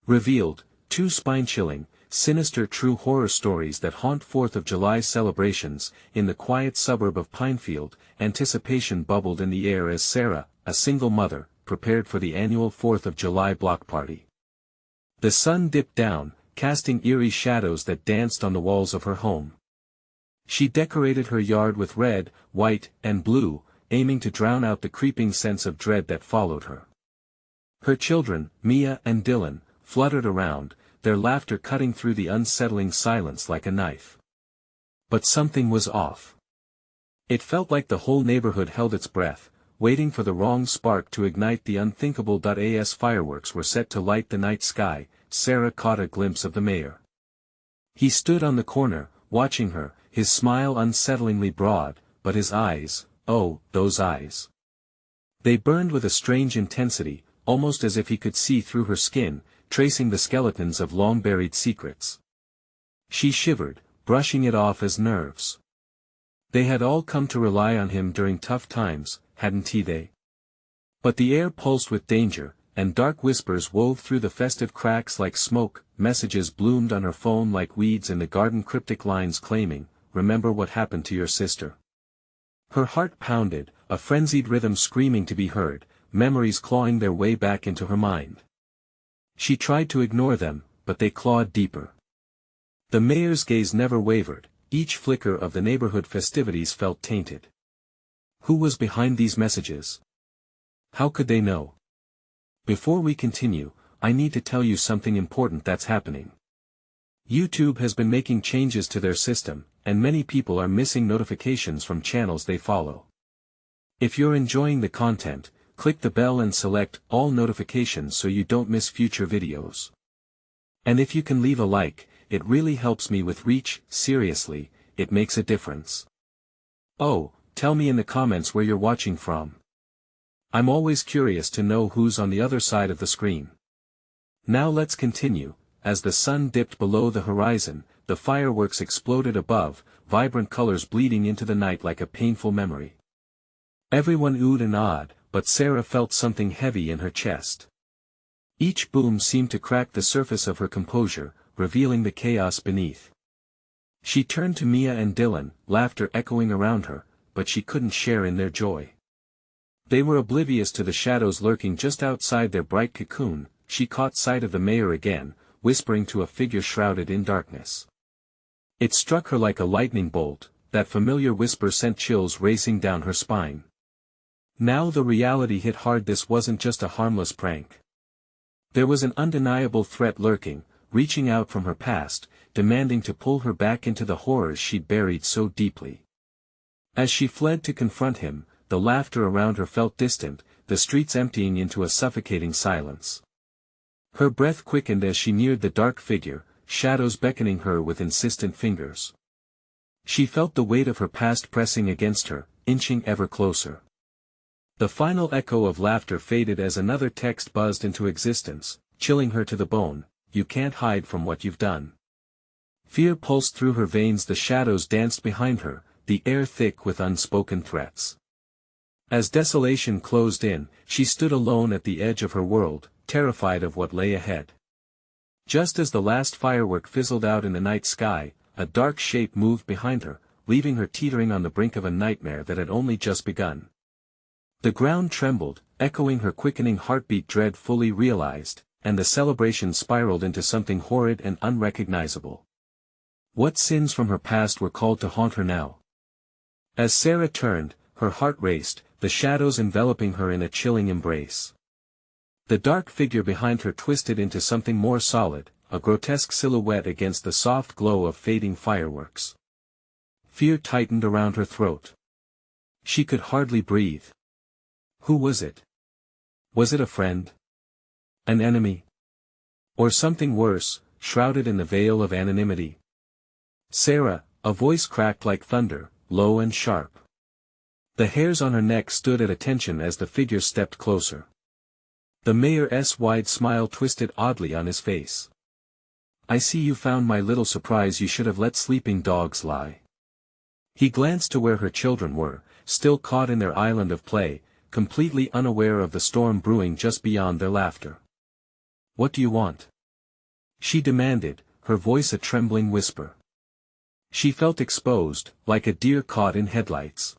Revealed, 2 spine-chilling, sinister true horror stories that haunt 4th of July celebrations. In the quiet suburb of Pinefield, anticipation bubbled in the air as Sarah, a single mother, prepared for the annual 4th of July block party. The sun dipped down, casting eerie shadows that danced on the walls of her home. She decorated her yard with red, white, and blue, aiming to drown out the creeping sense of dread that followed her. Her children, Mia and Dylan, fluttered around, their laughter cutting through the unsettling silence like a knife. But something was off. It felt like the whole neighborhood held its breath, waiting for the wrong spark to ignite the unthinkable. As fireworks were set to light the night sky, Sarah caught a glimpse of the mayor. He stood on the corner, watching her, his smile unsettlingly broad, but his eyes, oh, those eyes. They burned with a strange intensity, almost as if he could see through her skin, tracing the skeletons of long-buried secrets. She shivered, brushing it off as nerves. They had all come to rely on him during tough times, hadn't they? But the air pulsed with danger, and dark whispers wove through the festive cracks like smoke. Messages bloomed on her phone like weeds in the garden, cryptic lines claiming, "Remember what happened to your sister." Her heart pounded, a frenzied rhythm screaming to be heard, memories clawing their way back into her mind. She tried to ignore them, but they clawed deeper. The mayor's gaze never wavered, each flicker of the neighborhood festivities felt tainted. Who was behind these messages? How could they know? Before we continue, I need to tell you something important that's happening. YouTube has been making changes to their system, and many people are missing notifications from channels they follow. If you're enjoying the content, click the bell and select all notifications so you don't miss future videos. And if you can leave a like, it really helps me with reach. Seriously, it makes a difference. Oh, tell me in the comments where you're watching from. I'm always curious to know who's on the other side of the screen. Now let's continue. As the sun dipped below the horizon, the fireworks exploded above, vibrant colors bleeding into the night like a painful memory. Everyone oohed and awed, but Sarah felt something heavy in her chest. Each boom seemed to crack the surface of her composure, revealing the chaos beneath. She turned to Mia and Dylan, laughter echoing around her, but she couldn't share in their joy. They were oblivious to the shadows lurking just outside their bright cocoon. She caught sight of the mayor again, whispering to a figure shrouded in darkness. It struck her like a lightning bolt, that familiar whisper sent chills racing down her spine. Now the reality hit hard. This wasn't just a harmless prank. There was an undeniable threat lurking, reaching out from her past, demanding to pull her back into the horrors she'd buried so deeply. As she fled to confront him, the laughter around her felt distant, the streets emptying into a suffocating silence. Her breath quickened as she neared the dark figure, shadows beckoning her with insistent fingers. She felt the weight of her past pressing against her, inching ever closer. The final echo of laughter faded as another text buzzed into existence, chilling her to the bone. "You can't hide from what you've done." Fear pulsed through her veins. The shadows danced behind her, the air thick with unspoken threats. As desolation closed in, she stood alone at the edge of her world, terrified of what lay ahead. Just as the last firework fizzled out in the night sky, a dark shape moved behind her, leaving her teetering on the brink of a nightmare that had only just begun. The ground trembled, echoing her quickening heartbeat. Dread fully realized, and the celebration spiraled into something horrid and unrecognizable. What sins from her past were called to haunt her now? As Sarah turned, her heart raced, the shadows enveloping her in a chilling embrace. The dark figure behind her twisted into something more solid, a grotesque silhouette against the soft glow of fading fireworks. Fear tightened around her throat. She could hardly breathe. Who was it? Was it a friend? An enemy? Or something worse, shrouded in the veil of anonymity? "Sarah," a voice cracked like thunder, low and sharp. The hairs on her neck stood at attention as the figure stepped closer. The mayor's wide smile twisted oddly on his face. "I see you found my little surprise. You should have let sleeping dogs lie." He glanced to where her children were, still caught in their island of play, completely unaware of the storm brewing just beyond their laughter. "What do you want?" she demanded, her voice a trembling whisper. She felt exposed, like a deer caught in headlights.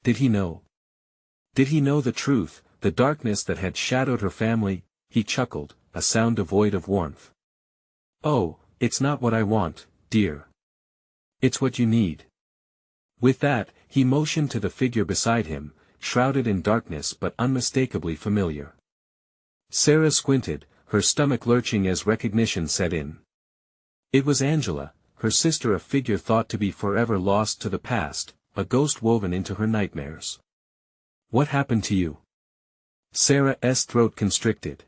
Did he know? Did he know the truth, the darkness that had shadowed her family? He chuckled, a sound devoid of warmth. Oh, it's not what I want, dear. It's what you need. With that, he motioned to the figure beside him, shrouded in darkness but unmistakably familiar. Sarah squinted, her stomach lurching as recognition set in. It was Angela, her sister, a figure thought to be forever lost to the past, a ghost woven into her nightmares. What happened to you? Sarah's throat constricted.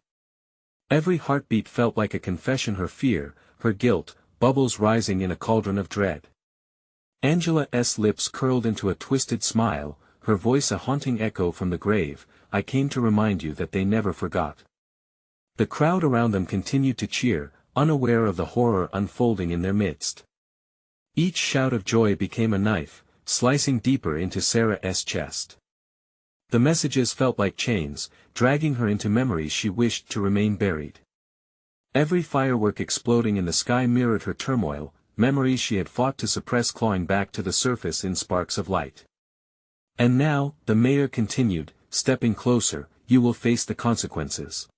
Every heartbeat felt like a confession, her fear, her guilt, bubbles rising in a cauldron of dread. Angela's lips curled into a twisted smile, her voice a haunting echo from the grave. I came to remind you that they never forgot. The crowd around them continued to cheer, unaware of the horror unfolding in their midst. Each shout of joy became a knife, slicing deeper into Sarah's chest. The messages felt like chains, dragging her into memories she wished to remain buried. Every firework exploding in the sky mirrored her turmoil, memories she had fought to suppress clawing back to the surface in sparks of light. And now, the mayor continued, stepping closer, you will face the consequences.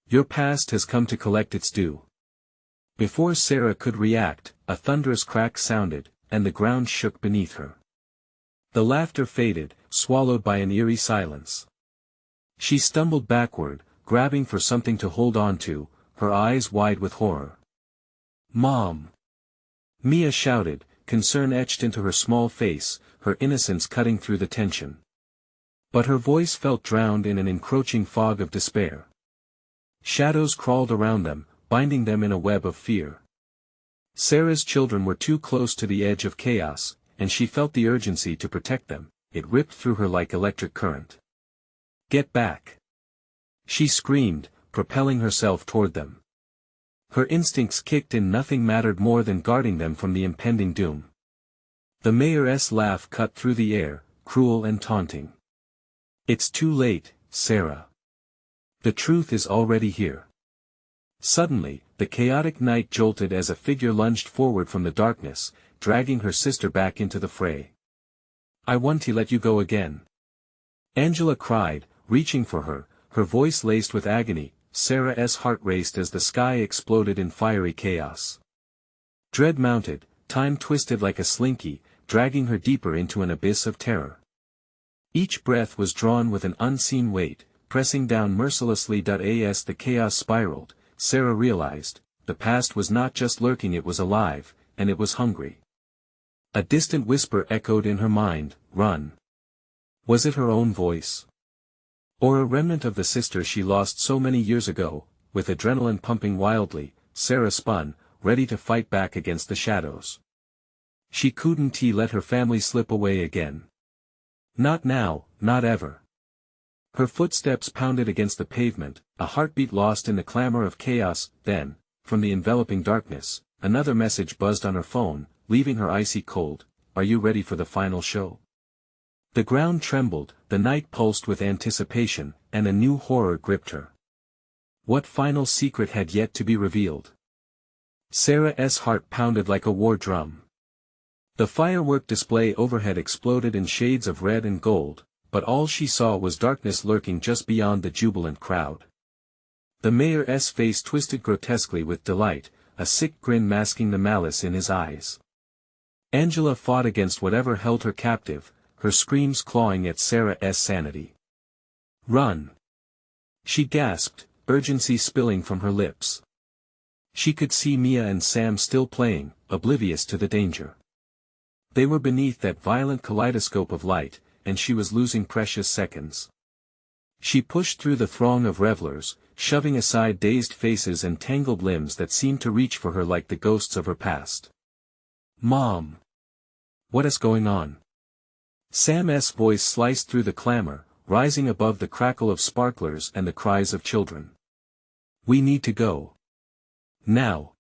Your past has come to collect its due. Before Sarah could react, a thunderous crack sounded, and the ground shook beneath her. The laughter faded, swallowed by an eerie silence. She stumbled backward, grabbing for something to hold on to, her eyes wide with horror. Mom! Mia shouted, concern etched into her small face, her innocence cutting through the tension. But her voice felt drowned in an encroaching fog of despair. Shadows crawled around them, binding them in a web of fear. Sarah's children were too close to the edge of chaos, and she felt the urgency to protect them. It ripped through her like electric current. Get back! She screamed, propelling herself toward them. Her instincts kicked in, nothing mattered more than guarding them from the impending doom. The mayor's laugh cut through the air, cruel and taunting. It's too late, Sarah. The truth is already here. Suddenly, the chaotic night jolted as a figure lunged forward from the darkness, dragging her sister back into the fray. I want to let you go again. Angela cried, reaching for her, her voice laced with agony. Sarah's heart raced as the sky exploded in fiery chaos. Dread mounted, time twisted like a slinky, dragging her deeper into an abyss of terror. Each breath was drawn with an unseen weight, pressing down mercilessly. As the chaos spiraled, Sarah realized, the past was not just lurking, it was alive, and it was hungry. A distant whisper echoed in her mind, run. Was it her own voice? Or a remnant of the sister she lost so many years ago? With adrenaline pumping wildly, Sarah spun, ready to fight back against the shadows. She couldn't let her family slip away again. Not now, not ever. Her footsteps pounded against the pavement, a heartbeat lost in the clamor of chaos. Then, from the enveloping darkness, another message buzzed on her phone, leaving her icy cold. Are you ready for the final show? The ground trembled, the night pulsed with anticipation, and a new horror gripped her. What final secret had yet to be revealed? Sarah's heart pounded like a war drum. The firework display overhead exploded in shades of red and gold, but all she saw was darkness lurking just beyond the jubilant crowd. The mayor's face twisted grotesquely with delight, a sick grin masking the malice in his eyes. Angela fought against whatever held her captive, her screams clawing at Sarah's sanity. Run! She gasped, urgency spilling from her lips. She could see Mia and Sam still playing, oblivious to the danger. They were beneath that violent kaleidoscope of light, and she was losing precious seconds. She pushed through the throng of revelers, shoving aside dazed faces and tangled limbs that seemed to reach for her like the ghosts of her past. Mom! What is going on? Sam's voice sliced through the clamor, rising above the crackle of sparklers and the cries of children. We need to go. Now.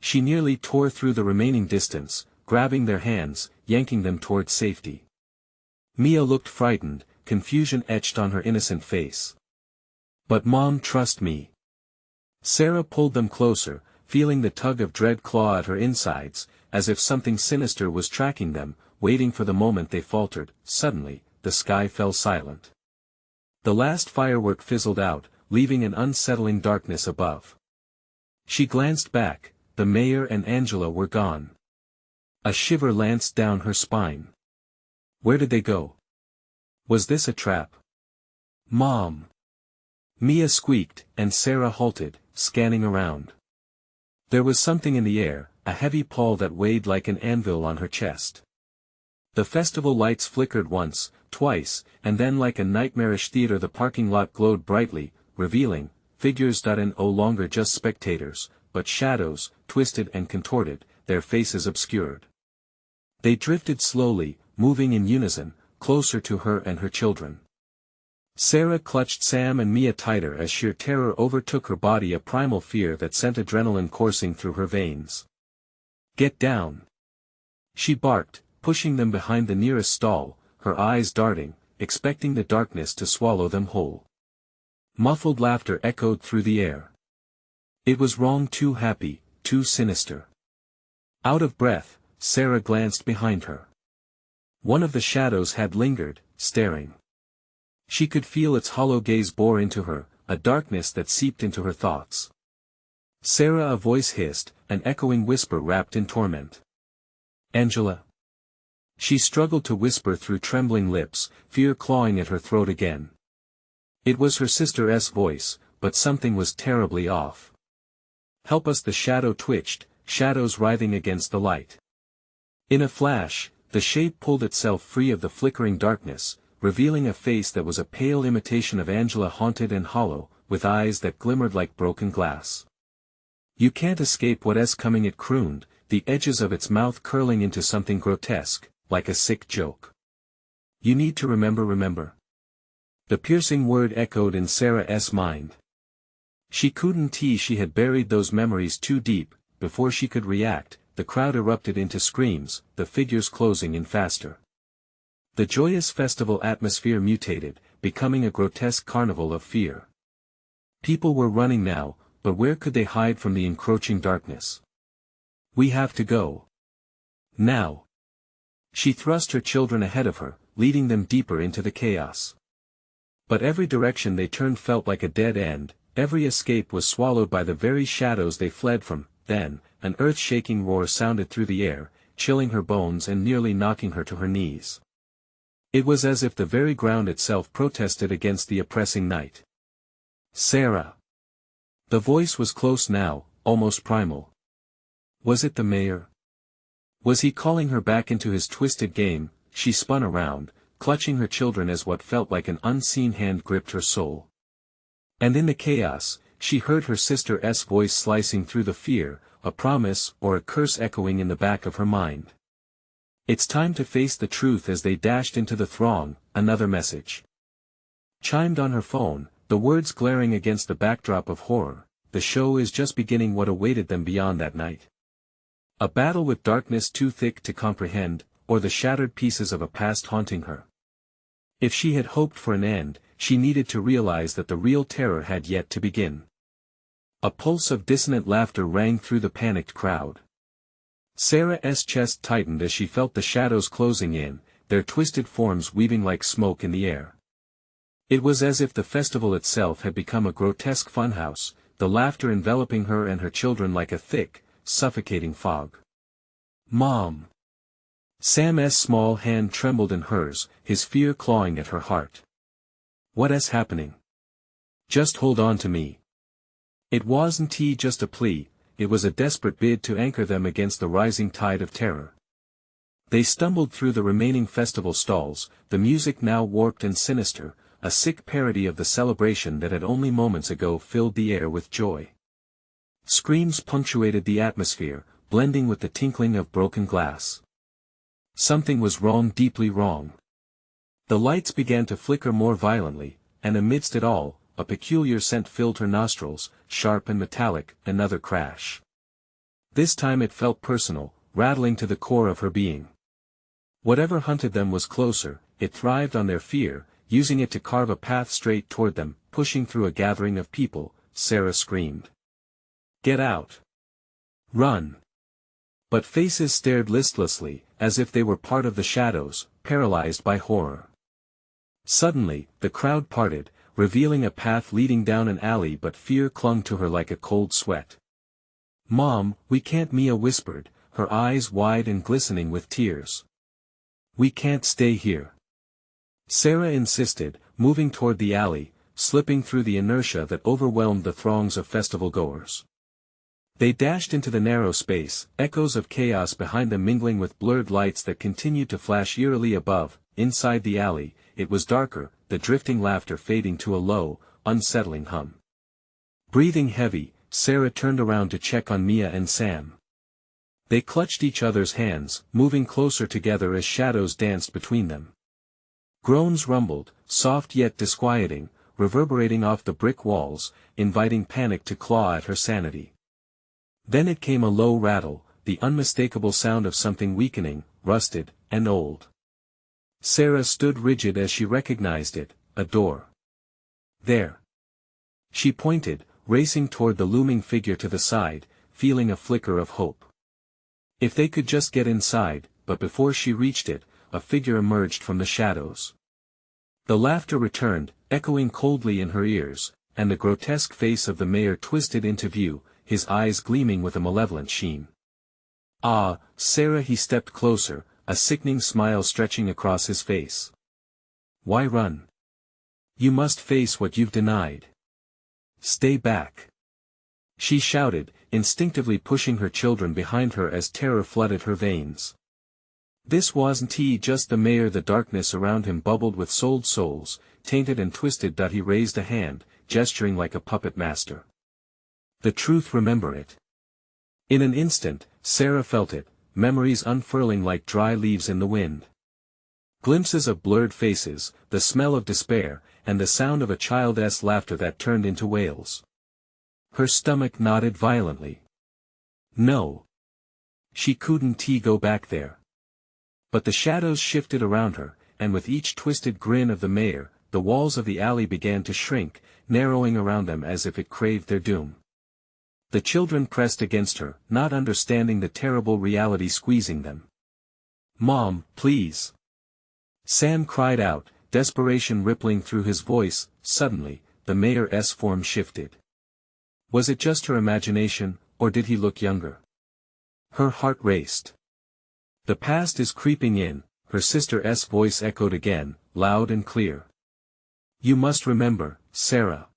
She nearly tore through the remaining distance, grabbing their hands, yanking them toward safety. Mia looked frightened, confusion etched on her innocent face. But Mom, trust me. Sarah pulled them closer, feeling the tug of dread claw at her insides, as if something sinister was tracking them, waiting for the moment they faltered. Suddenly, the sky fell silent. The last firework fizzled out, leaving an unsettling darkness above. She glanced back. The mayor and Angela were gone. A shiver lanced down her spine. Where did they go? Was this a trap? Mom! Mia squeaked, and Sarah halted, scanning around. There was something in the air, a heavy pall that weighed like an anvil on her chest. The festival lights flickered once, twice, and then like a nightmarish theater the parking lot glowed brightly, revealing figures no longer just spectators, but shadows, twisted and contorted, their faces obscured. They drifted slowly, moving in unison, closer to her and her children. Sarah clutched Sam and Mia tighter as sheer terror overtook her body, a primal fear that sent adrenaline coursing through her veins. Get down! She barked, pushing them behind the nearest stall, her eyes darting, expecting the darkness to swallow them whole. Muffled laughter echoed through the air. It was wrong, too happy, too sinister. Out of breath, Sarah glanced behind her. One of the shadows had lingered, staring. She could feel its hollow gaze bore into her, a darkness that seeped into her thoughts. Sarah, a voice hissed, an echoing whisper wrapped in torment. Angela. She struggled to whisper through trembling lips, fear clawing at her throat again. It was her sister's voice, but something was terribly off. Help us! The shadow twitched, shadows writhing against the light. In a flash, the shape pulled itself free of the flickering darkness, revealing a face that was a pale imitation of Angela, haunted and hollow, with eyes that glimmered like broken glass. You can't escape what's coming, it crooned, the edges of its mouth curling into something grotesque, like a sick joke. You need to remember. The piercing word echoed in Sarah's mind. She couldn't see she had buried those memories too deep. Before she could react, the crowd erupted into screams, the figures closing in faster. The joyous festival atmosphere mutated, becoming a grotesque carnival of fear. People were running now, but where could they hide from the encroaching darkness? We have to go. Now. She thrust her children ahead of her, leading them deeper into the chaos. But every direction they turned felt like a dead end, every escape was swallowed by the very shadows they fled from. Then, an earth-shaking roar sounded through the air, chilling her bones and nearly knocking her to her knees. It was as if the very ground itself protested against the oppressing night. Sarah! The voice was close now, almost primal. Was it the mayor? Was he calling her back into his twisted game? She spun around, clutching her children as what felt like an unseen hand gripped her soul. And in the chaos, she heard her sister's voice slicing through the fear, a promise or a curse echoing in the back of her mind. It's time to face the truth. As they dashed into the throng, another message chimed on her phone, the words glaring against the backdrop of horror. The show is just beginning. What awaited them beyond that night? A battle with darkness too thick to comprehend, or the shattered pieces of a past haunting her. If she had hoped for an end, she needed to realize that the real terror had yet to begin. A pulse of dissonant laughter rang through the panicked crowd. Sarah's chest tightened as she felt the shadows closing in, their twisted forms weaving like smoke in the air. It was as if the festival itself had become a grotesque funhouse, the laughter enveloping her and her children like a thick, suffocating fog. Mom! Sam's small hand trembled in hers, his fear clawing at her heart. What's happening? Just hold on to me. It wasn't just a plea, it was a desperate bid to anchor them against the rising tide of terror. They stumbled through the remaining festival stalls, the music now warped and sinister, a sick parody of the celebration that had only moments ago filled the air with joy. Screams punctuated the atmosphere, blending with the tinkling of broken glass. Something was wrong, deeply wrong. The lights began to flicker more violently, and amidst it all, a peculiar scent filled her nostrils, sharp and metallic. Another crash. This time it felt personal, rattling to the core of her being. Whatever hunted them was closer, it thrived on their fear, using it to carve a path straight toward them. Pushing through a gathering of people, Sarah screamed. Get out. Run. But faces stared listlessly, as if they were part of the shadows, paralyzed by horror. Suddenly, the crowd parted, revealing a path leading down an alley, but fear clung to her like a cold sweat. "Mom, we can't," Mia whispered, her eyes wide and glistening with tears. "We can't stay here." Sarah insisted, moving toward the alley, slipping through the inertia that overwhelmed the throngs of festival-goers. They dashed into the narrow space, echoes of chaos behind them mingling with blurred lights that continued to flash eerily above. Inside the alley, it was darker, the drifting laughter fading to a low, unsettling hum. Breathing heavy, Sarah turned around to check on Mia and Sam. They clutched each other's hands, moving closer together as shadows danced between them. Groans rumbled, soft yet disquieting, reverberating off the brick walls, inviting panic to claw at her sanity. Then it came a low rattle, the unmistakable sound of something weakening, rusted, and old. Sarah stood rigid as she recognized it, a door. There. She pointed, racing toward the looming figure to the side, feeling a flicker of hope. If they could just get inside, but before she reached it, a figure emerged from the shadows. The laughter returned, echoing coldly in her ears, and the grotesque face of the mayor twisted into view, his eyes gleaming with a malevolent sheen. "Ah, Sarah," he stepped closer, a sickening smile stretching across his face. "Why run? You must face what you've denied. Stay back." She shouted, instinctively pushing her children behind her as terror flooded her veins. This wasn't just the mayor. The darkness around him bubbled with sold souls, tainted and twisted. He raised a hand, gesturing like a puppet master. "The truth, remember it." In an instant, Sarah felt it, memories unfurling like dry leaves in the wind. Glimpses of blurred faces, the smell of despair, and the sound of a child's laughter that turned into wails. Her stomach knotted violently. No. She couldn't go back there. But the shadows shifted around her, and with each twisted grin of the mayor, the walls of the alley began to shrink, narrowing around them as if it craved their doom. The children pressed against her, not understanding the terrible reality squeezing them. "Mom, please!" Sam cried out, desperation rippling through his voice. Suddenly, the mayor's form shifted. Was it just her imagination, or did he look younger? Her heart raced. "The past is creeping in," her sister's voice echoed again, loud and clear. "You must remember, Sarah."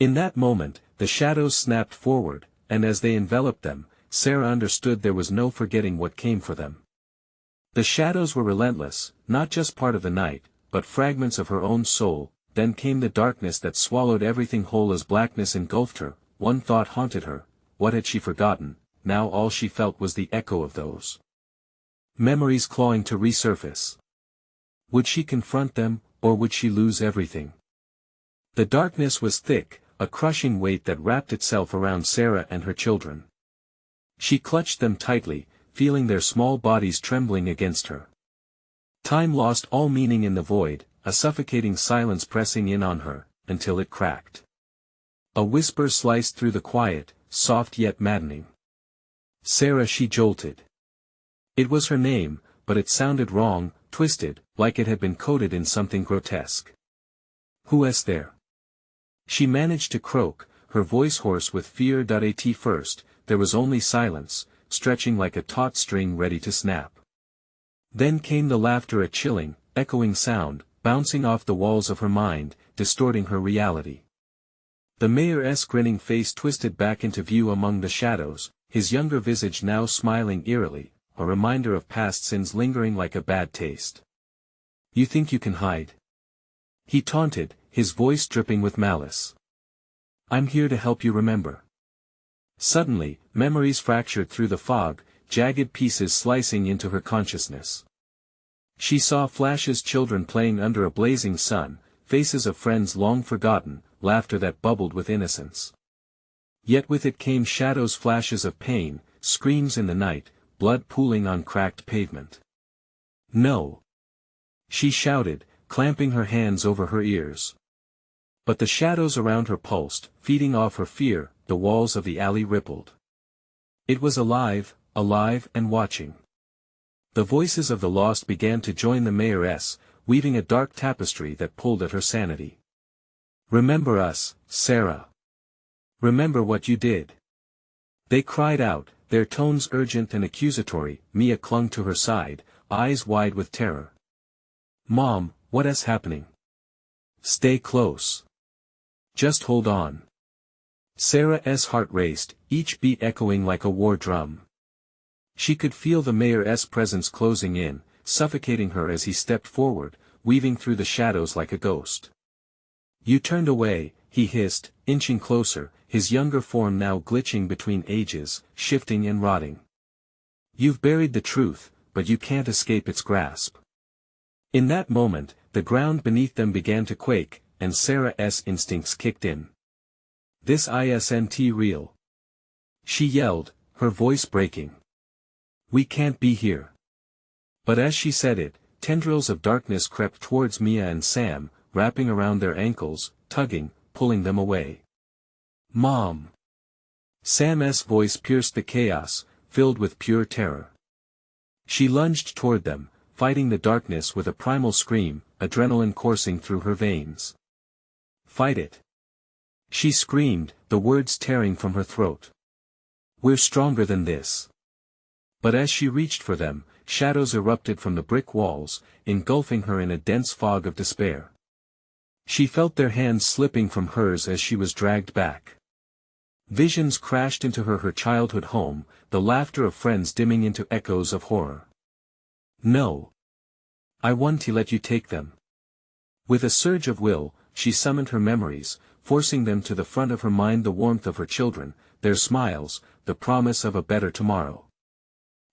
In that moment, the shadows snapped forward, and as they enveloped them, Sarah understood there was no forgetting what came for them. The shadows were relentless, not just part of the night, but fragments of her own soul. Then came the darkness that swallowed everything whole as blackness engulfed her. One thought haunted her: what had she forgotten? Now all she felt was the echo of those memories clawing to resurface. Would she confront them, or would she lose everything? The darkness was thick, a crushing weight that wrapped itself around Sarah and her children. She clutched them tightly, feeling their small bodies trembling against her. Time lost all meaning in the void, a suffocating silence pressing in on her, until it cracked. A whisper sliced through the quiet, soft yet maddening. "Sarah," she jolted. It was her name, but it sounded wrong, twisted, like it had been coded in something grotesque. "Who's there?" She managed to croak, her voice hoarse with fear. At first, there was only silence, stretching like a taut string ready to snap. Then came the laughter, a chilling, echoing sound, bouncing off the walls of her mind, distorting her reality. The mayor's grinning face twisted back into view among the shadows, his younger visage now smiling eerily, a reminder of past sins lingering like a bad taste. "You think you can hide?" he taunted, his voice dripping with malice. "I'm here to help you remember." Suddenly, memories fractured through the fog, jagged pieces slicing into her consciousness. She saw flashes: children playing under a blazing sun, faces of friends long forgotten, laughter that bubbled with innocence. Yet with it came shadows, flashes of pain, screams in the night, blood pooling on cracked pavement. "No!" she shouted, clamping her hands over her ears. But the shadows around her pulsed, feeding off her fear, the walls of the alley rippled. It was alive, alive and watching. The voices of the lost began to join the mayoress, weaving a dark tapestry that pulled at her sanity. "Remember us, Sarah. Remember what you did." They cried out, their tones urgent and accusatory. Mia clung to her side, eyes wide with terror. "Mom, what is happening? Stay close. Just hold on." Sarah's heart raced, each beat echoing like a war drum. She could feel the mayor's presence closing in, suffocating her as he stepped forward, weaving through the shadows like a ghost. "You turned away," he hissed, inching closer, his younger form now glitching between ages, shifting and rotting. "You've buried the truth, but you can't escape its grasp." In that moment, the ground beneath them began to quake, and Sarah's instincts kicked in. "This isn't real," she yelled, her voice breaking. "We can't be here." But as she said it, tendrils of darkness crept towards Mia and Sam, wrapping around their ankles, tugging, pulling them away. "Mom!" Sam's voice pierced the chaos, filled with pure terror. She lunged toward them, fighting the darkness with a primal scream, adrenaline coursing through her veins. "Fight it!" she screamed, the words tearing from her throat. "We're stronger than this." But as she reached for them, shadows erupted from the brick walls, engulfing her in a dense fog of despair. She felt their hands slipping from hers as she was dragged back. Visions crashed into her childhood home, the laughter of friends dimming into echoes of horror. "No. I want to let you take them." With a surge of will, she summoned her memories, forcing them to the front of her mind, the warmth of her children, their smiles, the promise of a better tomorrow.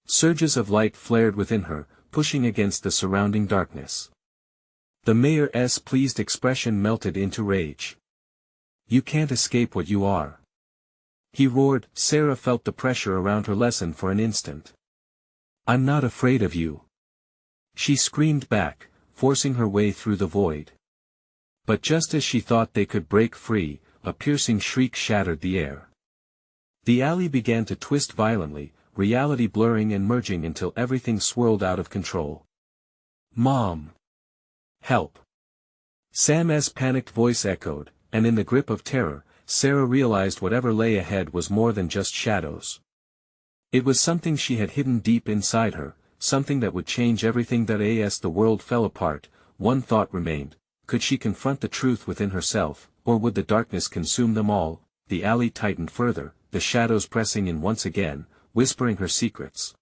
Surges of light flared within her, pushing against the surrounding darkness. The mayor's pleased expression melted into rage. "You can't escape what you are," he roared. Sarah felt the pressure around her lessen for an instant. "I'm not afraid of you," she screamed back, forcing her way through the void. But just as she thought they could break free, a piercing shriek shattered the air. The alley began to twist violently, reality blurring and merging until everything swirled out of control. "Mom! Help!" Sam's panicked voice echoed, and in the grip of terror, Sarah realized whatever lay ahead was more than just shadows. It was something she had hidden deep inside her, something that would change everything. That as the world fell apart, one thought remained: could she confront the truth within herself, or would the darkness consume them all? The alley tightened further, the shadows pressing in once again, whispering her secrets.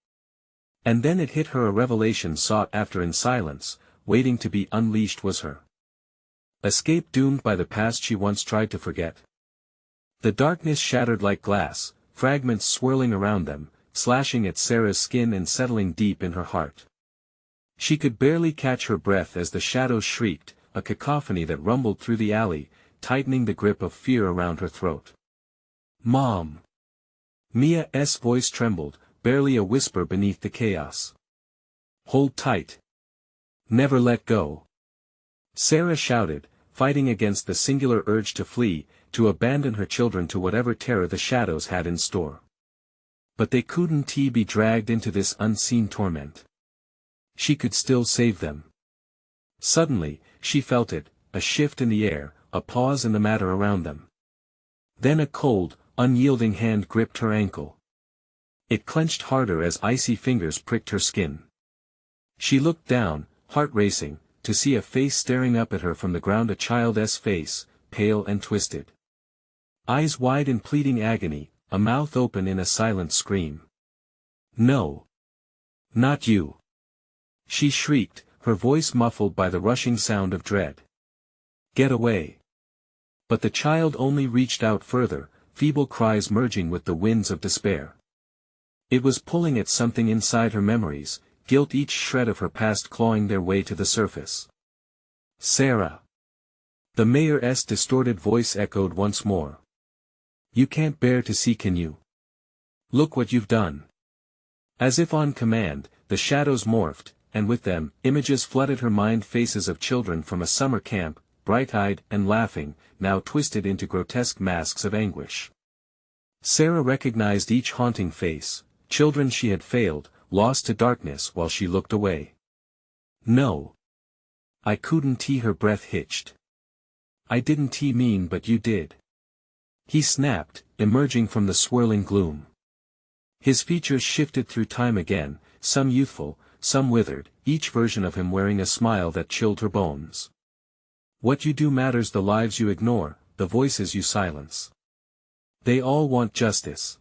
And then it hit her: a revelation sought after in silence, waiting to be unleashed was her escape, doomed by the past she once tried to forget. The darkness shattered like glass, fragments swirling around them, slashing at Sarah's skin and settling deep in her heart. She could barely catch her breath as the shadows shrieked, a cacophony that rumbled through the alley, tightening the grip of fear around her throat. "Mom!" Mia's voice trembled, barely a whisper beneath the chaos. "Hold tight. Never let go," Sarah shouted, fighting against the singular urge to flee, to abandon her children to whatever terror the shadows had in store. But they couldn't be dragged into this unseen torment. She could still save them. Suddenly, she felt it, a shift in the air, a pause in the matter around them. Then a cold, unyielding hand gripped her ankle. It clenched harder as icy fingers pricked her skin. She looked down, heart racing, to see a face staring up at her from the ground, a child's face, pale and twisted. Eyes wide in pleading agony, a mouth open in a silent scream. "No. Not you!" she shrieked, her voice muffled by the rushing sound of dread. "Get away!" But the child only reached out further, feeble cries merging with the winds of despair. It was pulling at something inside her memories, guilt, each shred of her past clawing their way to the surface. "Sarah!" The mayor's distorted voice echoed once more. "You can't bear to see, can you? Look what you've done." As if on command, the shadows morphed, and with them, images flooded her mind, faces of children from a summer camp, bright-eyed and laughing, now twisted into grotesque masks of anguish. Sarah recognized each haunting face, children she had failed, lost to darkness while she looked away. No. I couldn't. Her breath hitched. I didn't mean but you did. He snapped, emerging from the swirling gloom. His features shifted through time again, some youthful, some withered, each version of him wearing a smile that chilled her bones. What you do matters, the lives you ignore, the voices you silence. They all want justice.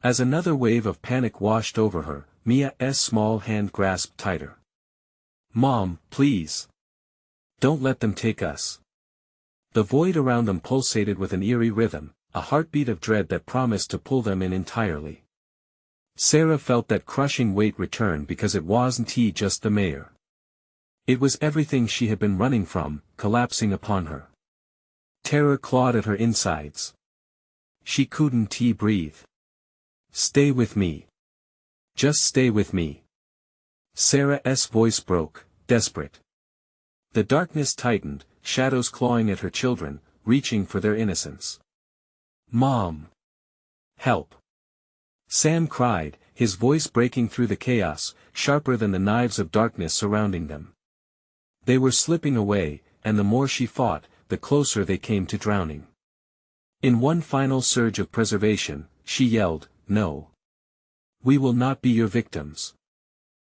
As another wave of panic washed over her, Mia's small hand grasped tighter. Mom, please. Don't let them take us. The void around them pulsated with an eerie rhythm, a heartbeat of dread that promised to pull them in entirely. Sarah felt that crushing weight return because it wasn't just the mayor. It was everything she had been running from, collapsing upon her. Terror clawed at her insides. She couldn't breathe. Stay with me. Just stay with me. Sarah's voice broke, desperate. The darkness tightened, shadows clawing at her children, reaching for their innocence. Mom! Help! Sam cried, his voice breaking through the chaos, sharper than the knives of darkness surrounding them. They were slipping away, and the more she fought, the closer they came to drowning. In one final surge of preservation, she yelled, No. We will not be your victims.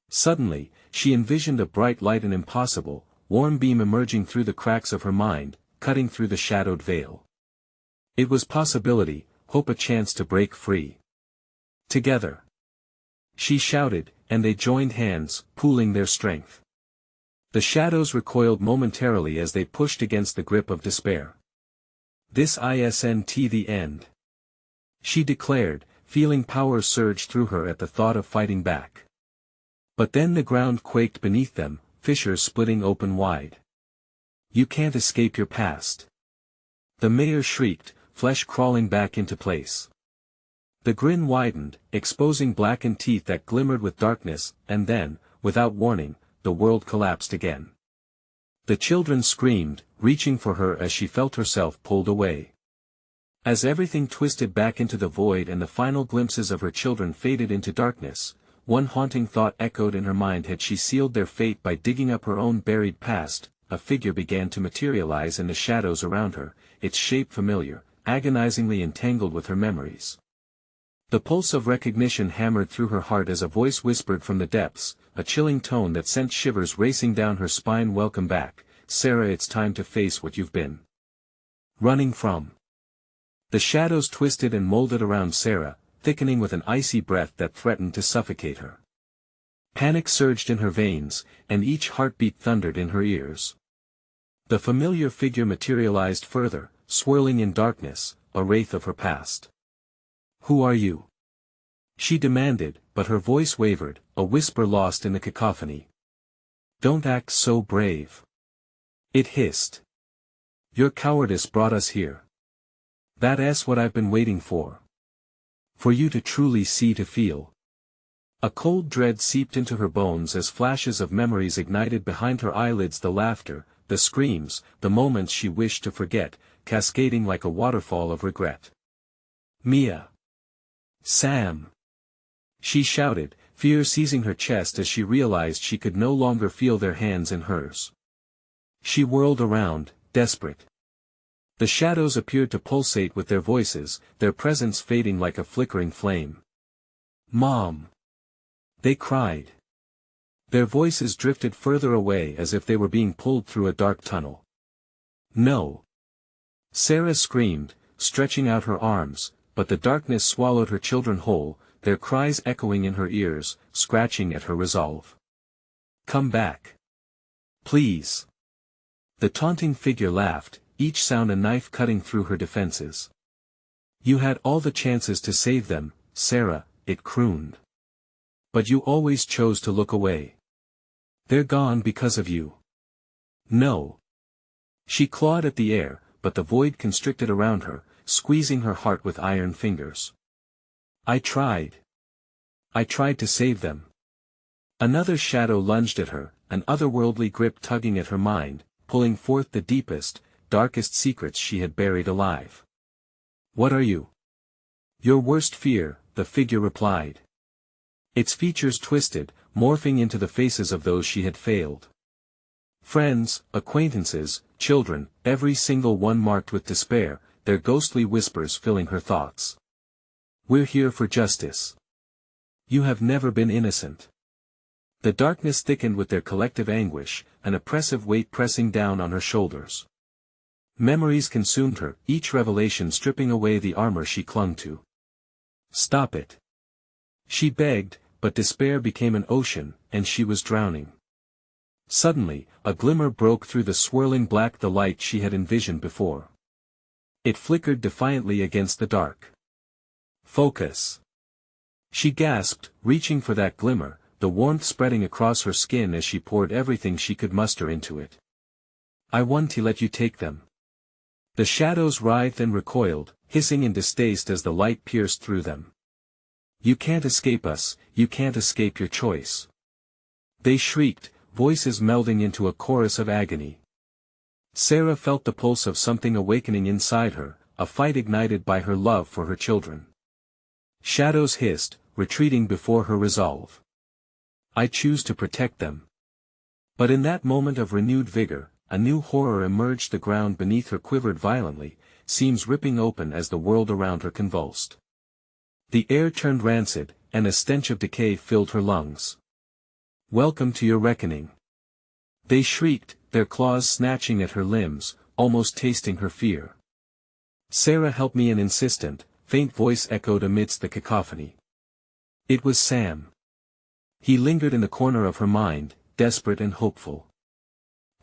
Suddenly, she envisioned a bright light, an impossible, warm beam emerging through the cracks of her mind, cutting through the shadowed veil. It was possibility, hope, a chance to break free. Together. She shouted, and they joined hands, pooling their strength. The shadows recoiled momentarily as they pushed against the grip of despair. This isn't the end. She declared, feeling power surge through her at the thought of fighting back. But then the ground quaked beneath them, fissures splitting open wide. You can't escape your past. The mayor shrieked, flesh crawling back into place. The grin widened, exposing blackened teeth that glimmered with darkness, and then, without warning, the world collapsed again. The children screamed, reaching for her as she felt herself pulled away. As everything twisted back into the void and the final glimpses of her children faded into darkness, one haunting thought echoed in her mind. Had she sealed their fate by digging up her own buried past? A figure began to materialize in the shadows around her, its shape familiar, agonizingly entangled with her memories. The pulse of recognition hammered through her heart as a voice whispered from the depths, a chilling tone that sent shivers racing down her spine. Welcome back, Sarah. It's time to face what you've been running from. The shadows twisted and molded around Sarah, thickening with an icy breath that threatened to suffocate her. Panic surged in her veins, and each heartbeat thundered in her ears. The familiar figure materialized further, swirling in darkness, a wraith of her past. Who are you? She demanded, but her voice wavered, a whisper lost in the cacophony. Don't act so brave. It hissed. Your cowardice brought us here. That's what I've been waiting for. For you to truly see, to feel. A cold dread seeped into her bones as flashes of memories ignited behind her eyelids. The laughter, the screams, the moments she wished to forget, cascading like a waterfall of regret. Mia. Sam. She shouted, fear seizing her chest as she realized she could no longer feel their hands in hers. She whirled around, desperate. The shadows appeared to pulsate with their voices, their presence fading like a flickering flame. Mom! They cried. Their voices drifted further away as if they were being pulled through a dark tunnel. No! Sarah screamed, stretching out her arms, but the darkness swallowed her children whole, their cries echoing in her ears, scratching at her resolve. Come back. Please. The taunting figure laughed, each sound a knife cutting through her defenses. You had all the chances to save them, Sarah, it crooned. But you always chose to look away. They're gone because of you. No. She clawed at the air, but the void constricted around her, squeezing her heart with iron fingers. I tried. I tried to save them. Another shadow lunged at her, an otherworldly grip tugging at her mind, pulling forth the deepest, darkest secrets she had buried alive. What are you? Your worst fear, the figure replied. Its features twisted, morphing into the faces of those she had failed. Friends, acquaintances, children, every single one marked with despair, their ghostly whispers filling her thoughts. We're here for justice. You have never been innocent. The darkness thickened with their collective anguish, an oppressive weight pressing down on her shoulders. Memories consumed her, each revelation stripping away the armor she clung to. Stop it. She begged, but despair became an ocean, and she was drowning. Suddenly, a glimmer broke through the swirling black, the light she had envisioned before. It flickered defiantly against the dark. Focus. She gasped, reaching for that glimmer, the warmth spreading across her skin as she poured everything she could muster into it. I want to let you take them. The shadows writhed and recoiled, hissing in distaste as the light pierced through them. You can't escape us, you can't escape your choice. They shrieked, voices melding into a chorus of agony. Sarah felt the pulse of something awakening inside her, a fight ignited by her love for her children. Shadows hissed, retreating before her resolve. I choose to protect them. But in that moment of renewed vigor, a new horror emerged. The ground beneath her quivered violently, seams ripping open as the world around her convulsed. The air turned rancid, and a stench of decay filled her lungs. Welcome to your reckoning. They shrieked, their claws snatching at her limbs, almost tasting her fear. Sarah, help me! An insistent, faint voice echoed amidst the cacophony. It was Sam. He lingered in the corner of her mind, desperate and hopeful.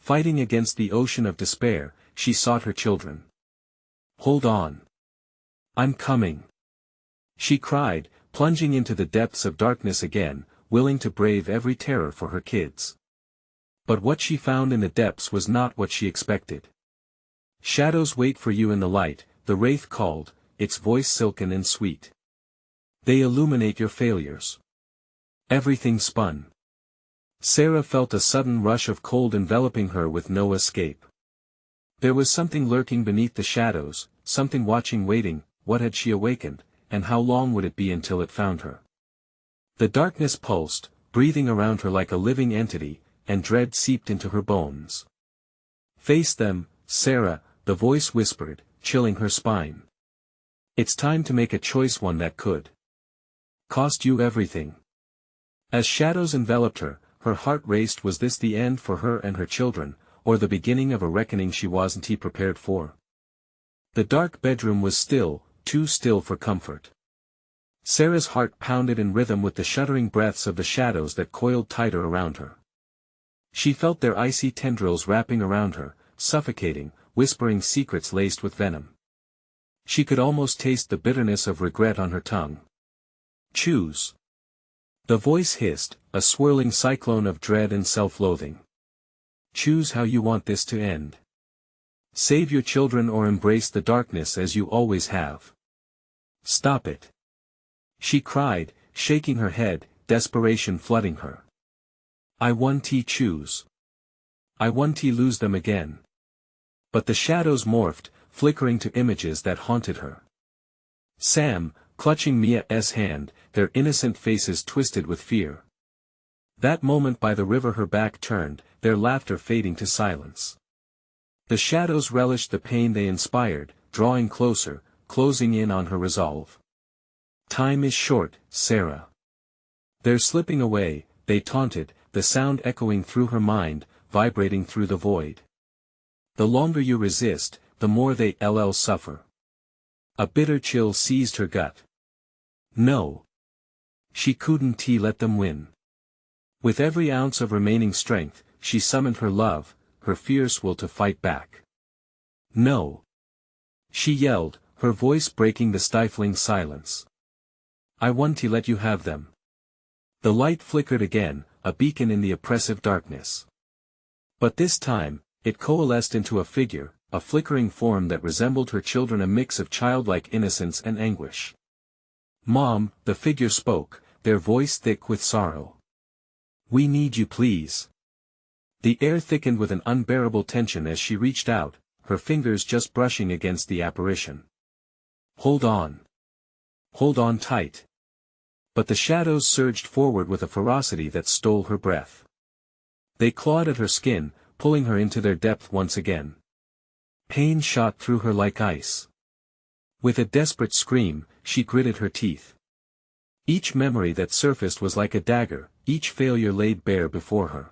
Fighting against the ocean of despair, she sought her children. Hold on. I'm coming. She cried, plunging into the depths of darkness again, willing to brave every terror for her kids. But what she found in the depths was not what she expected. Shadows wait for you in the light, the wraith called, its voice silken and sweet. They illuminate your failures. Everything spun. Sarah felt a sudden rush of cold enveloping her with no escape. There was something lurking beneath the shadows, something watching, waiting. What had she awakened, and how long would it be until it found her? The darkness pulsed, breathing around her like a living entity, and dread seeped into her bones. Face them, Sarah, the voice whispered, chilling her spine. It's time to make a choice, one that could cost you everything. As shadows enveloped her, her heart raced. Was this the end for her and her children, or the beginning of a reckoning she wasn't prepared for? The dark bedroom was still, too still for comfort. Sarah's heart pounded in rhythm with the shuddering breaths of the shadows that coiled tighter around her. She felt their icy tendrils wrapping around her, suffocating, whispering secrets laced with venom. She could almost taste the bitterness of regret on her tongue. Choose. The voice hissed, a swirling cyclone of dread and self-loathing. Choose how you want this to end. Save your children or embrace the darkness as you always have. Stop it. She cried, shaking her head, desperation flooding her. I want to choose. I want to lose them again. But the shadows morphed, flickering to images that haunted her. Sam, clutching Mia's hand, their innocent faces twisted with fear. That moment by the river, her back turned, their laughter fading to silence. The shadows relished the pain they inspired, drawing closer, closing in on her resolve. Time is short, Sarah. They're slipping away, they taunted, the sound echoing through her mind, vibrating through the void. The longer you resist, the more they'll suffer. A bitter chill seized her gut. No. She couldn't let them win. With every ounce of remaining strength, she summoned her love, her fierce will to fight back. No. She yelled, her voice breaking the stifling silence. I want to let you have them. The light flickered again, a beacon in the oppressive darkness. But this time, it coalesced into a figure, a flickering form that resembled her children, a mix of childlike innocence and anguish. Mom, the figure spoke, their voice thick with sorrow. We need you, please. The air thickened with an unbearable tension as she reached out, her fingers just brushing against the apparition. Hold on. Hold on tight. But the shadows surged forward with a ferocity that stole her breath. They clawed at her skin, pulling her into their depth once again. Pain shot through her like ice. With a desperate scream, she gritted her teeth. Each memory that surfaced was like a dagger, each failure laid bare before her.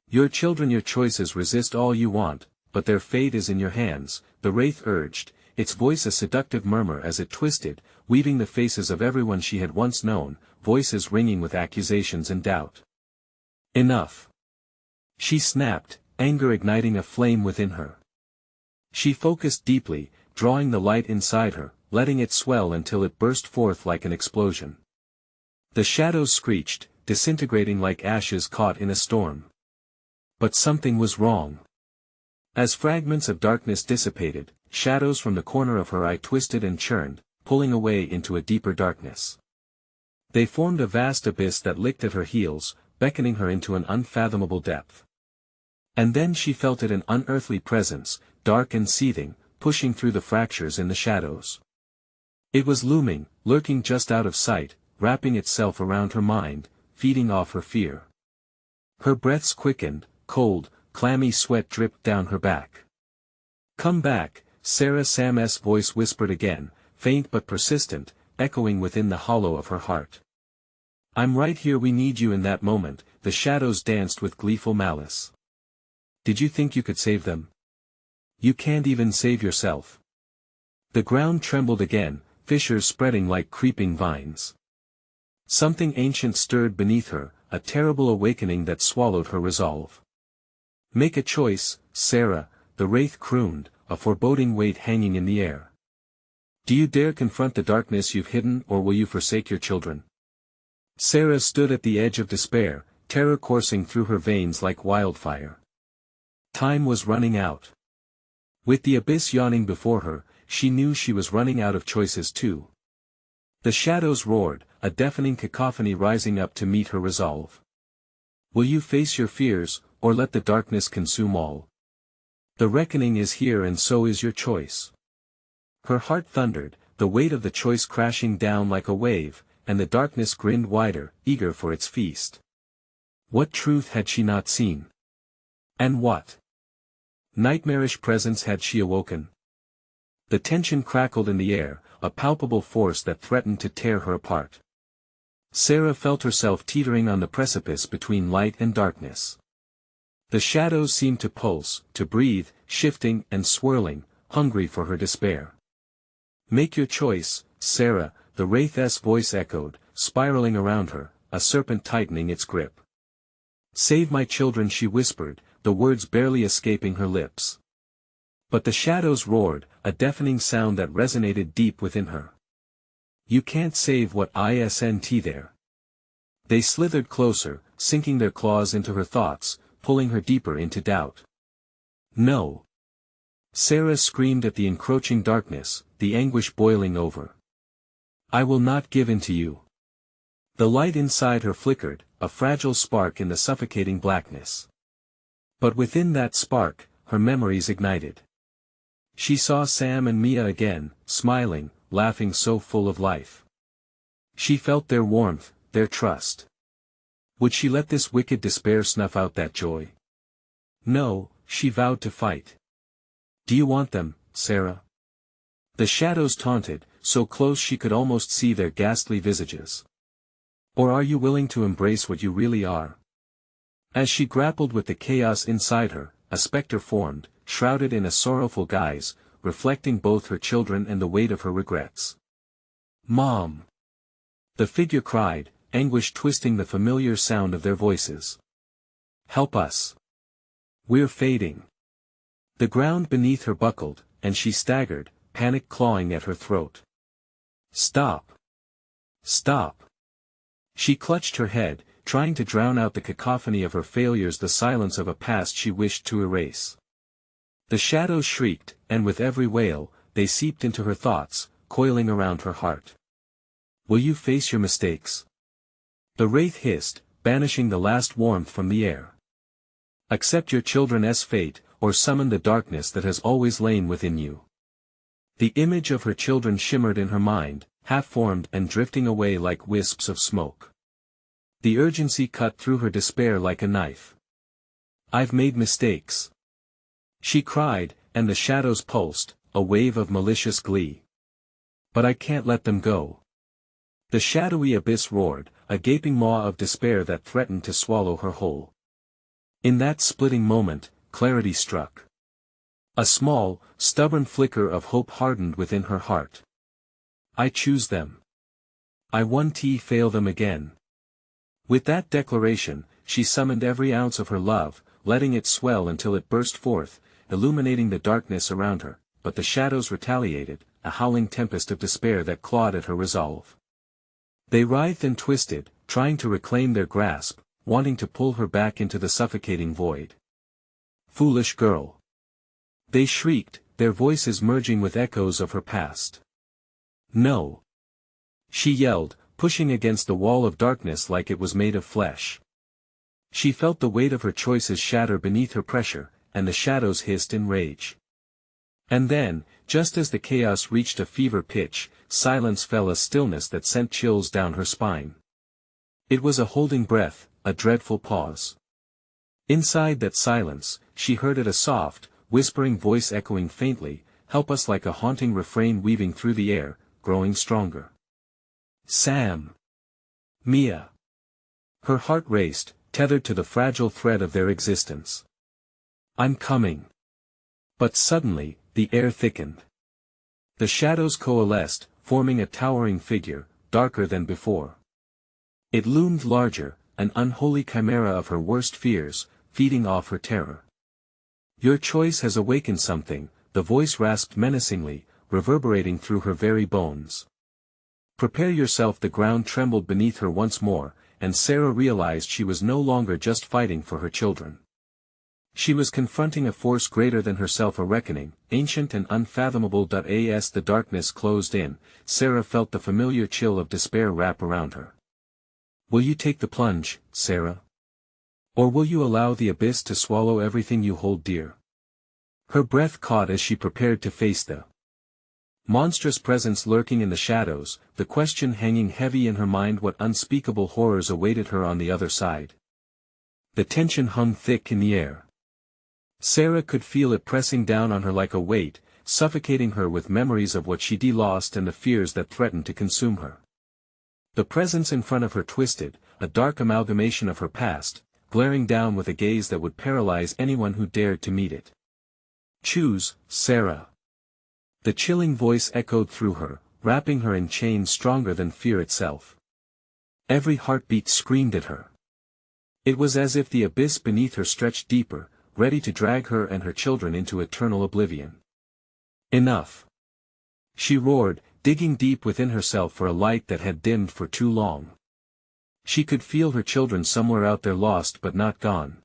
Your children, your choices, resist all you want, but their fate is in your hands, the wraith urged, its voice a seductive murmur as it twisted, weaving the faces of everyone she had once known, voices ringing with accusations and doubt. Enough. She snapped, anger igniting a flame within her. She focused deeply, drawing the light inside her, letting it swell until it burst forth like an explosion. The shadows screeched, disintegrating like ashes caught in a storm. But something was wrong. As fragments of darkness dissipated, shadows from the corner of her eye twisted and churned, pulling away into a deeper darkness. They formed a vast abyss that licked at her heels, beckoning her into an unfathomable depth. And then she felt it, an unearthly presence, dark and seething, pushing through the fractures in the shadows. It was looming, lurking just out of sight, wrapping itself around her mind, feeding off her fear. Her breaths quickened, cold, clammy sweat dripped down her back. "Come back," Sarah Sam's voice whispered again, faint but persistent, echoing within the hollow of her heart. "I'm right here, we need you." In that moment, the shadows danced with gleeful malice. "Did you think you could save them? You can't even save yourself." The ground trembled again, fissures spreading like creeping vines. Something ancient stirred beneath her, a terrible awakening that swallowed her resolve. "Make a choice, Sarah," the wraith crooned, a foreboding weight hanging in the air. "Do you dare confront the darkness you've hidden, or will you forsake your children?" Sarah stood at the edge of despair, terror coursing through her veins like wildfire. Time was running out. With the abyss yawning before her, she knew she was running out of choices too. The shadows roared, a deafening cacophony rising up to meet her resolve. Will you face your fears, or let the darkness consume all? The reckoning is here, and so is your choice. Her heart thundered, the weight of the choice crashing down like a wave, and the darkness grinned wider, eager for its feast. What truth had she not seen? And what nightmarish presence had she awoken? The tension crackled in the air, a palpable force that threatened to tear her apart. Sarah felt herself teetering on the precipice between light and darkness. The shadows seemed to pulse, to breathe, shifting and swirling, hungry for her despair. "Make your choice, Sarah," the wraith's voice echoed, spiraling around her, a serpent tightening its grip. "Save my children," she whispered, the words barely escaping her lips. But the shadows roared, a deafening sound that resonated deep within her. "You can't save what isn't there." They slithered closer, sinking their claws into her thoughts, pulling her deeper into doubt. "No." Sarah screamed at the encroaching darkness, the anguish boiling over. "I will not give in to you." The light inside her flickered, a fragile spark in the suffocating blackness. But within that spark, her memories ignited. She saw Sam and Mia again, smiling, laughing, so full of life. She felt their warmth, their trust. Would she let this wicked despair snuff out that joy? No, she vowed to fight. "Do you want them, Sarah?" The shadows taunted, so close she could almost see their ghastly visages. "Or are you willing to embrace what you really are?" As she grappled with the chaos inside her, a specter formed, shrouded in a sorrowful guise, reflecting both her children and the weight of her regrets. "Mom!" the figure cried, anguish twisting the familiar sound of their voices. "Help us! We're fading." The ground beneath her buckled, and she staggered, panic clawing at her throat. "Stop! Stop!" She clutched her head, trying to drown out the cacophony of her failures, the silence of a past she wished to erase. The shadows shrieked, and with every wail, they seeped into her thoughts, coiling around her heart. "Will you face your mistakes?" the wraith hissed, banishing the last warmth from the air. "Accept your children's fate, or summon the darkness that has always lain within you." The image of her children shimmered in her mind, half-formed and drifting away like wisps of smoke. The urgency cut through her despair like a knife. "I've made mistakes," she cried, and the shadows pulsed, a wave of malicious glee. "But I can't let them go." The shadowy abyss roared, a gaping maw of despair that threatened to swallow her whole. In that splitting moment, clarity struck. A small, stubborn flicker of hope hardened within her heart. "I choose them. I won't fail them again." With that declaration, she summoned every ounce of her love, letting it swell until it burst forth, illuminating the darkness around her, but the shadows retaliated, a howling tempest of despair that clawed at her resolve. They writhed and twisted, trying to reclaim their grasp, wanting to pull her back into the suffocating void. "Foolish girl!" they shrieked, their voices merging with echoes of her past. "No!" she yelled, pushing against the wall of darkness like it was made of flesh. She felt the weight of her choices shatter beneath her pressure, and the shadows hissed in rage. And then, just as the chaos reached a fever pitch, silence fell, a stillness that sent chills down her spine. It was a holding breath, a dreadful pause. Inside that silence, she heard it, a soft, whispering voice echoing faintly, "Help us," like a haunting refrain weaving through the air, growing stronger. "Sam! Mia!" Her heart raced, tethered to the fragile thread of their existence. "I'm coming." But suddenly, the air thickened. The shadows coalesced, forming a towering figure, darker than before. It loomed larger, an unholy chimera of her worst fears, feeding off her terror. "Your choice has awakened something," the voice rasped menacingly, reverberating through her very bones. "Prepare yourself." The ground trembled beneath her once more, and Sarah realized she was no longer just fighting for her children. She was confronting a force greater than herself, a reckoning, ancient and unfathomable. As the darkness closed in, Sarah felt the familiar chill of despair wrap around her. "Will you take the plunge, Sarah? Or will you allow the abyss to swallow everything you hold dear?" Her breath caught as she prepared to face the monstrous presence lurking in the shadows, the question hanging heavy in her mind: what unspeakable horrors awaited her on the other side? The tension hung thick in the air. Sarah could feel it pressing down on her like a weight, suffocating her with memories of what she'd lost and the fears that threatened to consume her. The presence in front of her twisted, a dark amalgamation of her past, glaring down with a gaze that would paralyze anyone who dared to meet it. "Choose, Sarah." The chilling voice echoed through her, wrapping her in chains stronger than fear itself. Every heartbeat screamed at her. It was as if the abyss beneath her stretched deeper, ready to drag her and her children into eternal oblivion. "Enough!" she roared, digging deep within herself for a light that had dimmed for too long. She could feel her children somewhere out there, lost but not gone.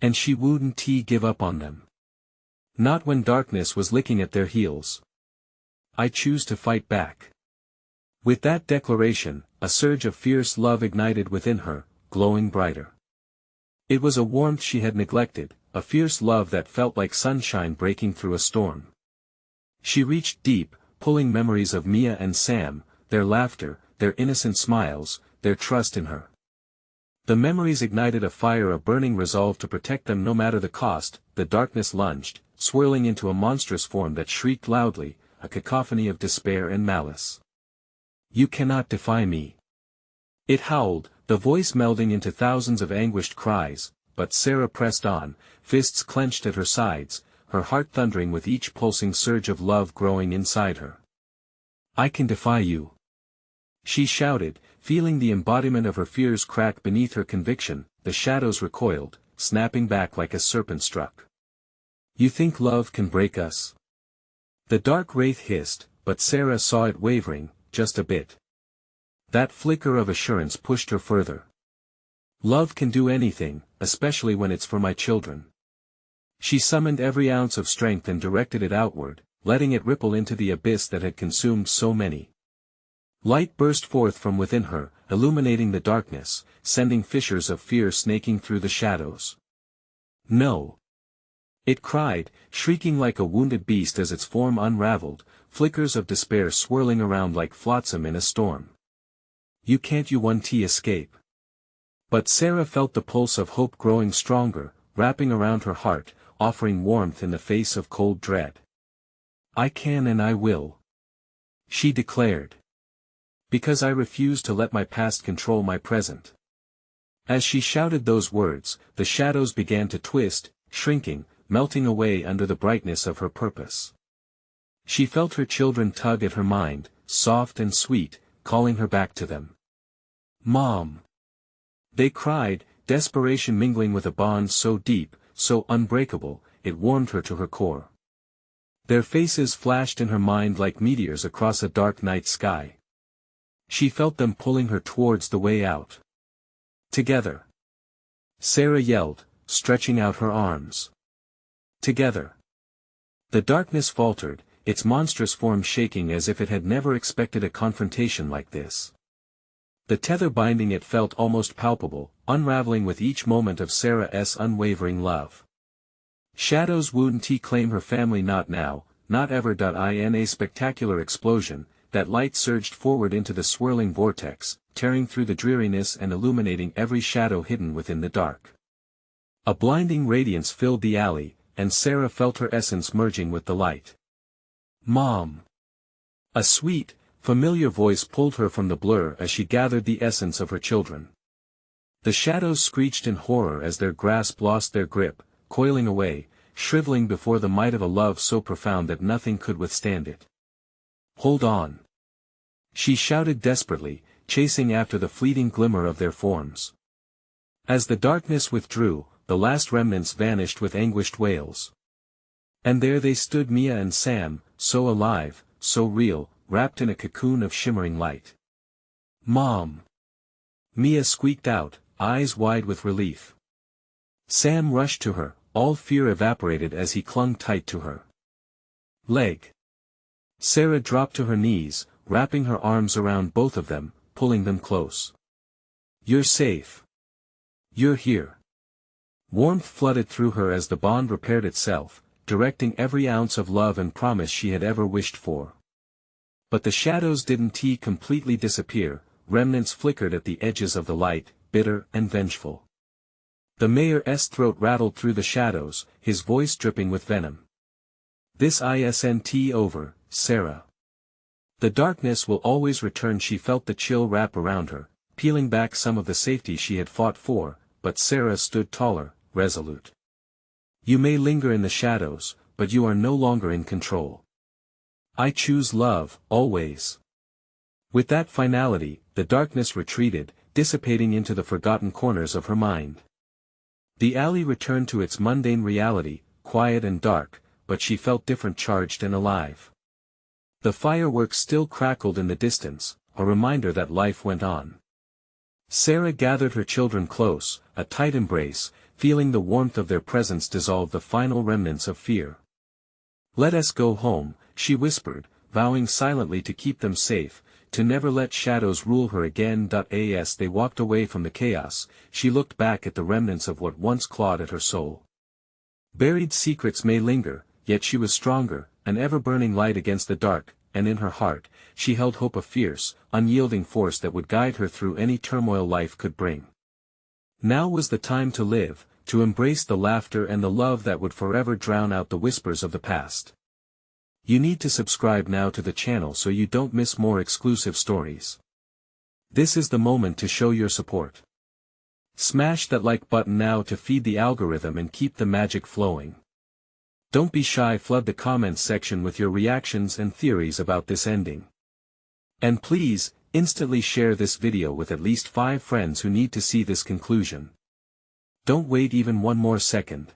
And she wouldn't give up on them. Not when darkness was licking at their heels. "I choose to fight back." With that declaration, a surge of fierce love ignited within her, glowing brighter. It was a warmth she had neglected, a fierce love that felt like sunshine breaking through a storm. She reached deep, pulling memories of Mia and Sam, their laughter, their innocent smiles, their trust in her. The memories ignited a fire, a burning resolve to protect them no matter the cost. The darkness lunged, swirling into a monstrous form that shrieked loudly, a cacophony of despair and malice. "You cannot defy me!" it howled, the voice melding into thousands of anguished cries, but Sarah pressed on, fists clenched at her sides, her heart thundering with each pulsing surge of love growing inside her. "I can defy you!" she shouted, feeling the embodiment of her fears crack beneath her conviction. The shadows recoiled, snapping back like a serpent struck. "You think love can break us?" the dark wraith hissed, but Sarah saw it wavering, just a bit. That flicker of assurance pushed her further. "Love can do anything, especially when it's for my children." She summoned every ounce of strength and directed it outward, letting it ripple into the abyss that had consumed so many. Light burst forth from within her, illuminating the darkness, sending fissures of fear snaking through the shadows. "No!" it cried, shrieking like a wounded beast as its form unraveled, flickers of despair swirling around like flotsam in a storm. You can't escape. But Sarah felt the pulse of hope growing stronger, wrapping around her heart, offering warmth in the face of cold dread. I can and I will, she declared. Because I refuse to let my past control my present. As she shouted those words, the shadows began to twist, shrinking, melting away under the brightness of her purpose. She felt her children tug at her mind, soft and sweet, calling her back to them. Mom! They cried, desperation mingling with a bond so deep, so unbreakable, it warmed her to her core. Their faces flashed in her mind like meteors across a dark night sky. She felt them pulling her towards the way out. Together! Sarah yelled, stretching out her arms. Together! The darkness faltered, its monstrous form shaking as if it had never expected a confrontation like this. The tether binding it felt almost palpable, unraveling with each moment of Sarah's unwavering love. Shadows wouldn't claim her family, not now, not ever. In a spectacular explosion, that light surged forward into the swirling vortex, tearing through the dreariness and illuminating every shadow hidden within the dark. A blinding radiance filled the alley, and Sarah felt her essence merging with the light. Mom! A sweet, familiar voice pulled her from the blur as she gathered the essence of her children. The shadows screeched in horror as their grasp lost their grip, coiling away, shriveling before the might of a love so profound that nothing could withstand it. Hold on! She shouted desperately, chasing after the fleeting glimmer of their forms. As the darkness withdrew, the last remnants vanished with anguished wails. And there they stood, Mia and Sam, so alive, so real, wrapped in a cocoon of shimmering light. Mom! Mia squeaked out, eyes wide with relief. Sam rushed to her, all fear evaporated as he clung tight to her leg. Sarah dropped to her knees, wrapping her arms around both of them, pulling them close. You're safe. You're here. Warmth flooded through her as the bond repaired itself, directing every ounce of love and promise she had ever wished for. But the shadows didn't completely disappear, remnants flickered at the edges of the light, bitter and vengeful. The mayor's throat rattled through the shadows, his voice dripping with venom. This isn't over, Sarah. The darkness will always return. She felt the chill wrap around her, peeling back some of the safety she had fought for, but Sarah stood taller, resolute. You may linger in the shadows, but you are no longer in control. I choose love, always. With that finality, the darkness retreated, dissipating into the forgotten corners of her mind. The alley returned to its mundane reality, quiet and dark, but she felt different, charged and alive. The fireworks still crackled in the distance, a reminder that life went on. Sarah gathered her children close, a tight embrace, feeling the warmth of their presence dissolve the final remnants of fear. Let us go home, she whispered, vowing silently to keep them safe, to never let shadows rule her again. As they walked away from the chaos, she looked back at the remnants of what once clawed at her soul. Buried secrets may linger, yet she was stronger, an ever-burning light against the dark, and in her heart, she held hope, a fierce, unyielding force that would guide her through any turmoil life could bring. Now was the time to live, to embrace the laughter and the love that would forever drown out the whispers of the past. You need to subscribe now to the channel so you don't miss more exclusive stories. This is the moment to show your support. Smash that like button now to feed the algorithm and keep the magic flowing. Don't be shy, flood the comments section with your reactions and theories about this ending. And please, instantly share this video with at least 5 friends who need to see this conclusion. Don't wait even one more second.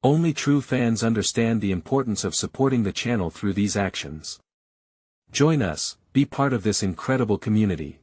Only true fans understand the importance of supporting the channel through these actions. Join us, be part of this incredible community.